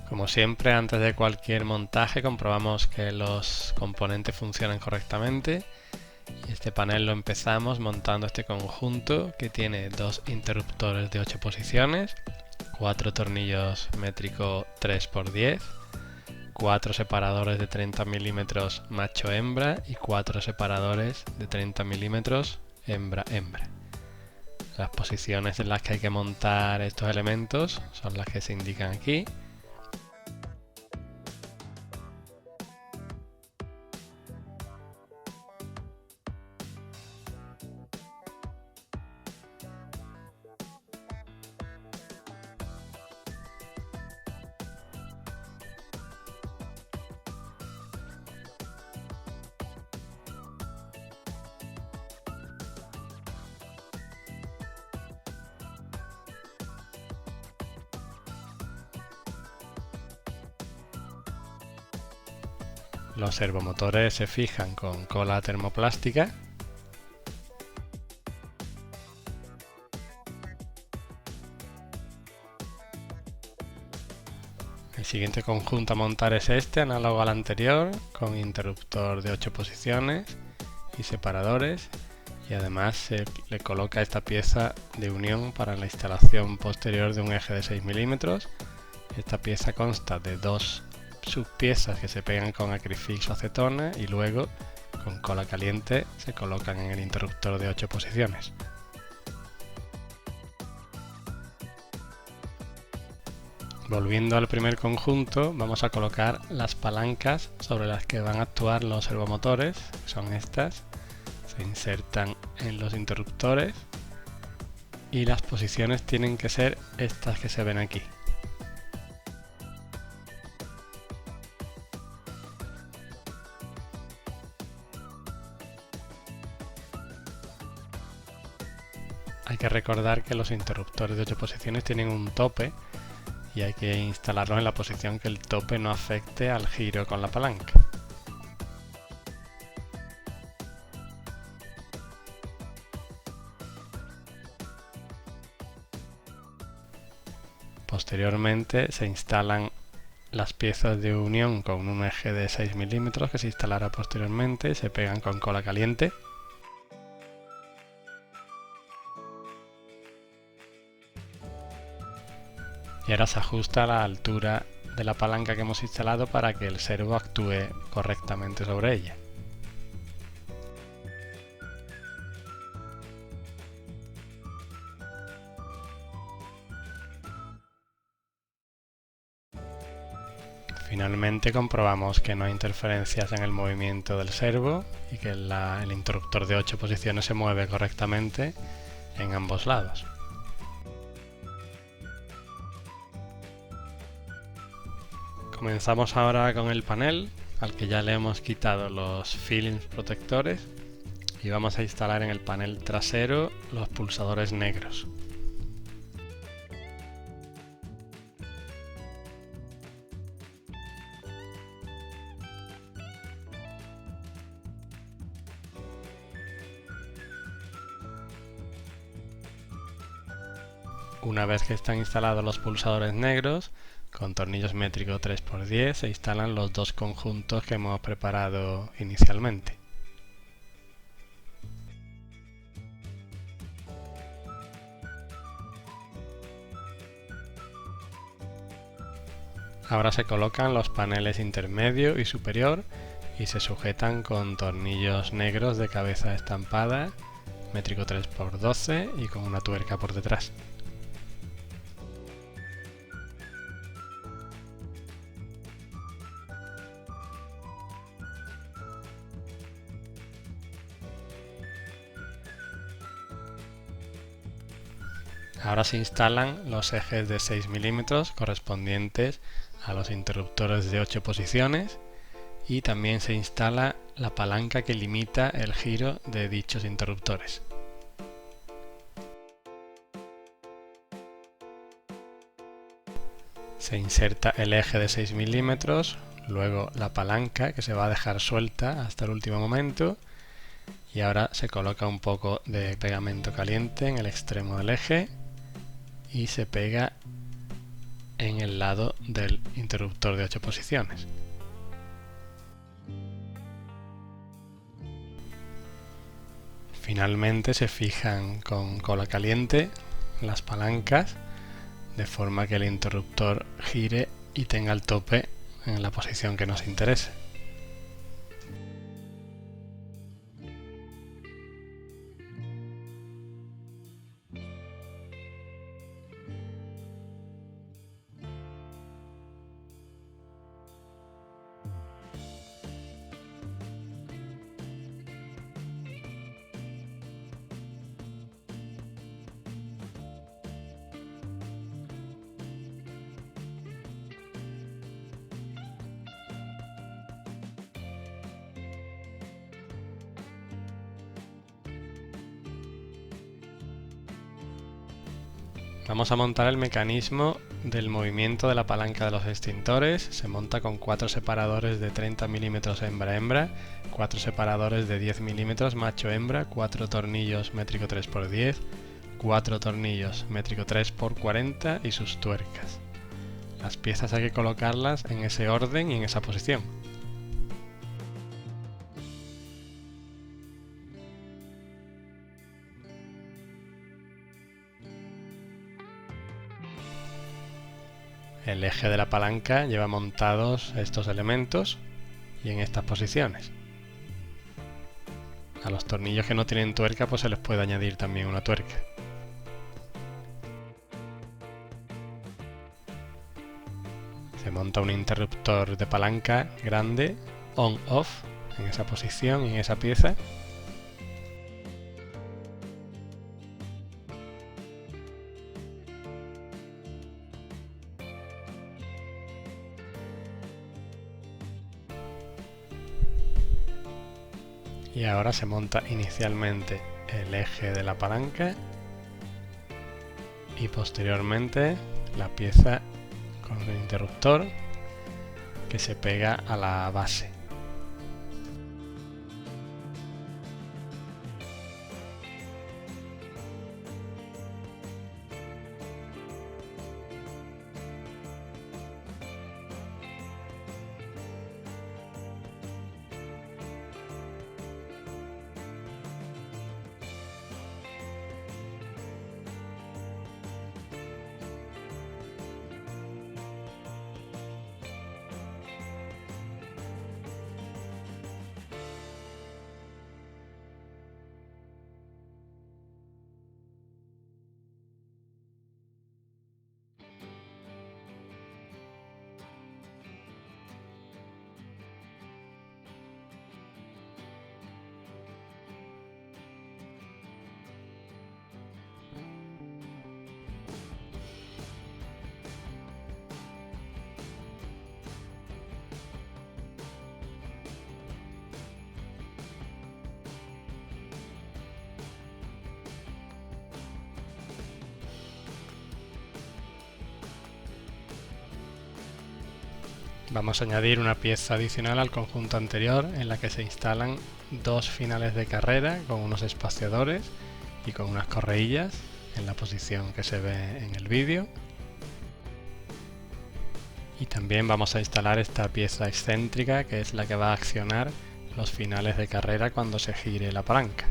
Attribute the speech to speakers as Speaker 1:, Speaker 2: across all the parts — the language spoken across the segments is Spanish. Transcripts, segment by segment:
Speaker 1: Como siempre, antes de cualquier montaje comprobamos que los componentes funcionan correctamente. Y este panel lo empezamos montando este conjunto que tiene dos interruptores de 8 posiciones, 4 tornillos métrico 3×10, 4 separadores de 30 milímetros macho-hembra y 4 separadores de 30 milímetros hembra-hembra. Las posiciones en las que hay que montar estos elementos son las que se indican aquí. Los servomotores se fijan con cola termoplástica. El siguiente conjunto a montar es este, análogo al anterior, con interruptor de 8 posiciones y separadores, y además se le coloca esta pieza de unión para la instalación posterior de un eje de 6 milímetros. Esta pieza consta de dos subpiezas que se pegan con acrifix o acetona y luego con cola caliente se colocan en el interruptor de 8 posiciones. Volviendo al primer conjunto, vamos a colocar las palancas sobre las que van a actuar los servomotores, que son estas. Se insertan en los interruptores y las posiciones tienen que ser estas que se ven aquí. Hay que recordar que los interruptores de 8 posiciones tienen un tope y hay que instalarlo en la posición que el tope no afecte al giro con la palanca. Posteriormente se instalan las piezas de unión con un eje de 6 milímetros que se instalará posteriormente, se pegan con cola caliente. Y ahora se ajusta la altura de la palanca que hemos instalado para que el servo actúe correctamente sobre ella. Finalmente comprobamos que no hay interferencias en el movimiento del servo y que el interruptor de 8 posiciones se mueve correctamente en ambos lados. Comenzamos ahora con el panel, al que ya le hemos quitado los films protectores, y vamos a instalar en el panel trasero los pulsadores negros. Una vez que están instalados los pulsadores negros, con tornillos métrico 3×10 se instalan los dos conjuntos que hemos preparado inicialmente. Ahora se colocan los paneles intermedio y superior y se sujetan con tornillos negros de cabeza estampada, métrico 3×12 y con una tuerca por detrás. Ahora se instalan los ejes de 6 milímetros correspondientes a los interruptores de 8 posiciones y también se instala la palanca que limita el giro de dichos interruptores. Se inserta el eje de 6 milímetros, luego la palanca que se va a dejar suelta hasta el último momento y ahora se coloca un poco de pegamento caliente en el extremo del eje y se pega en el lado del interruptor de 8 posiciones. Finalmente se fijan con cola caliente las palancas de forma que el interruptor gire y tenga el tope en la posición que nos interese. Vamos a montar el mecanismo del movimiento de la palanca de los extintores. Se monta con 4 separadores de 30 mm hembra-hembra, 4 separadores de 10 mm macho-hembra, 4 tornillos métrico 3×10, 4 tornillos métrico 3×40 y sus tuercas. Las piezas hay que colocarlas en ese orden y en esa posición. El eje de la palanca lleva montados estos elementos y en estas posiciones. A los tornillos que no tienen tuerca pues se les puede añadir también una tuerca. Se monta un interruptor de palanca grande on-off en esa posición y en esa pieza. Y ahora se monta inicialmente el eje de la palanca y posteriormente la pieza con el interruptor que se pega a la base. Vamos a añadir una pieza adicional al conjunto anterior en la que se instalan 2 finales de carrera con unos espaciadores y con unas correillas en la posición que se ve en el vídeo. Y también vamos a instalar esta pieza excéntrica que es la que va a accionar los finales de carrera cuando se gire la palanca.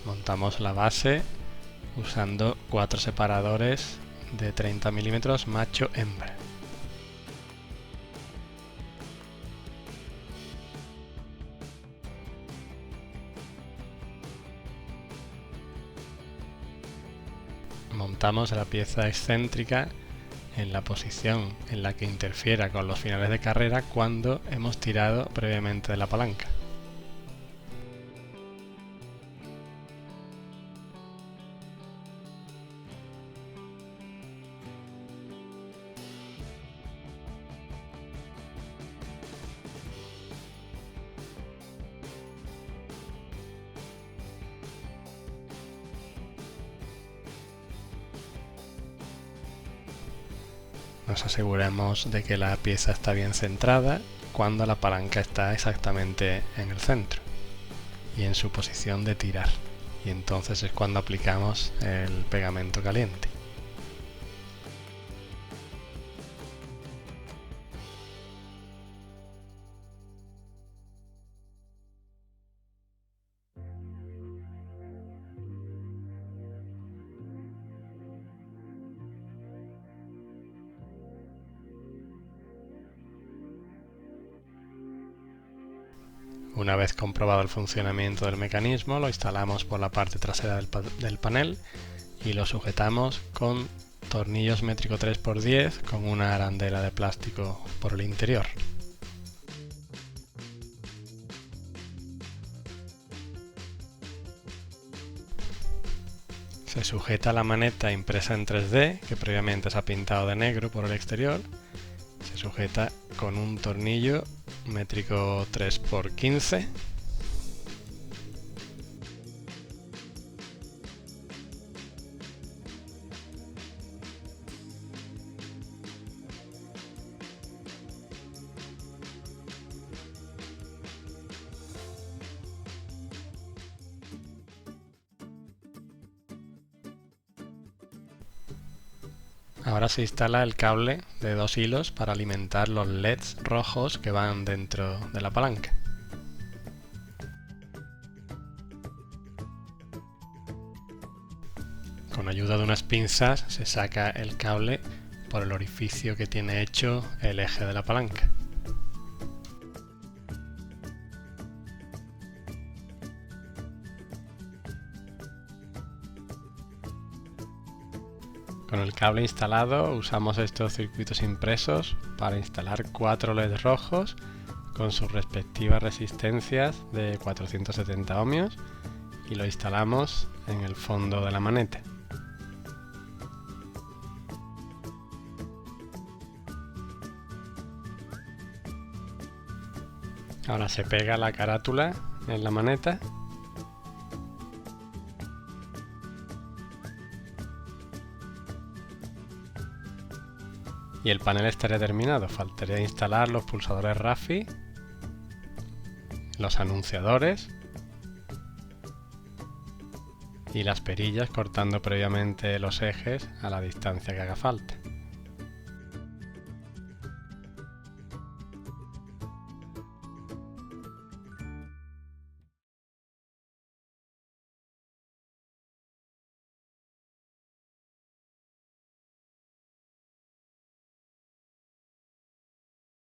Speaker 1: Montamos la base usando 4 separadores de 30 mm macho-hembra. Montamos la pieza excéntrica en la posición en la que interfiera con los finales de carrera cuando hemos tirado previamente de la palanca. Nos aseguramos de que la pieza está bien centrada cuando la palanca está exactamente en el centro y en su posición de tirar. Y entonces es cuando aplicamos el pegamento caliente. Una vez comprobado el funcionamiento del mecanismo, lo instalamos por la parte trasera del panel y lo sujetamos con tornillos métrico 3×10 con una arandela de plástico por el interior. Se sujeta la maneta impresa en 3D, que previamente se ha pintado de negro por el exterior. Se sujeta con un tornillo métrico 3×15. Ahora se instala el cable de 2 hilos para alimentar los LEDs rojos que van dentro de la palanca. Con ayuda de unas pinzas se saca el cable por el orificio que tiene hecho el eje de la palanca. Con el cable instalado usamos estos circuitos impresos para instalar 4 LEDs rojos con sus respectivas resistencias de 470 ohmios y lo instalamos en el fondo de la maneta. Ahora se pega la carátula en la maneta . Y el panel estaría terminado. Faltaría instalar los pulsadores RAFI, los anunciadores y las perillas cortando previamente los ejes a la distancia que haga falta.